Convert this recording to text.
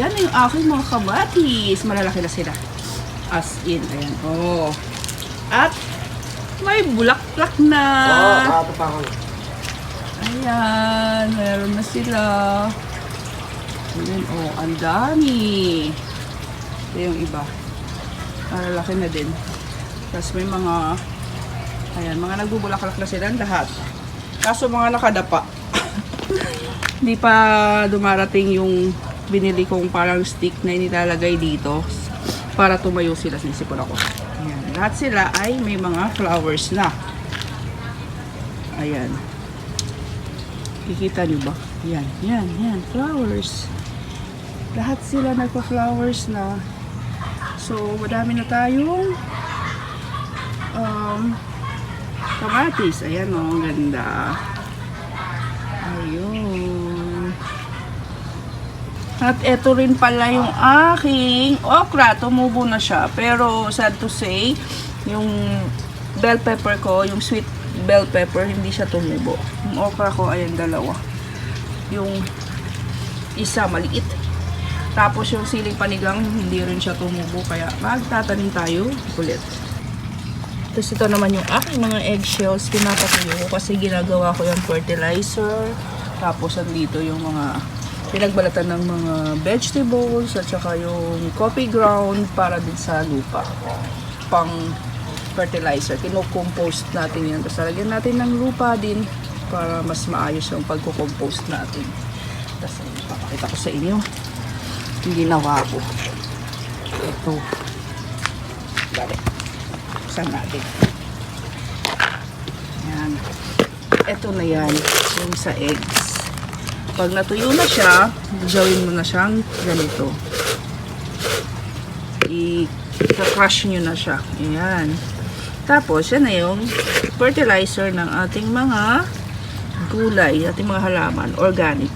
Ayan na yung aking mga kamatis. Malalaki na sila. As in, ayan. Oh. At may bulaklak na. Kato pa ako. Ayan, meron na sila. Ayan, oh, ang dami. Ito yung iba. Malalaki na din. Tapos may mga, ayan, mga nagbubulaklak na sila lahat. Kaso mga nakadapa. Hindi pa dumarating yung binili kong parang stick na inilalagay dito para tumayo sila. Sinisipon ako. Ayan. Lahat sila ay may mga flowers na. Ayan. Kikita nyo ba? Yan, yan, yan. Flowers. Lahat sila nagpa-flowers na. So, madami na tayong kamatis. Ayan o, ang ganda. Ayun. At eto rin pala yung aking okra. Tumubo na siya. Pero, sad to say, yung bell pepper ko, yung sweet bell pepper, hindi siya tumubo. Yung okra ko, ayan, dalawa. Yung isa, maliit. Tapos yung siling panigang, hindi rin siya tumubo. Kaya magtatanim tayo ulit. Tapos ito naman yung aking mga eggshells. Pinapatuyo ko kasi ginagawa ko yung fertilizer. Tapos andito yung mga pinagbalatan ng mga vegetables at saka yung coffee ground para din sa lupa. Pang fertilizer. Kino-compost natin yan. Tapos lagyan natin ng lupa din para mas maayos yung pagko-compost natin. Tapos papakita ko sa inyo yung ginawa ko. Ito. Balik. Buksan natin. Yan. Ito na yan. Yung sa eggs. Pag natuyo na siya, gawin mo na siyang ganito. I-crush nyo na siya. Ayan. Tapos, yan na yung fertilizer ng ating mga gulay, ating mga halaman, organic.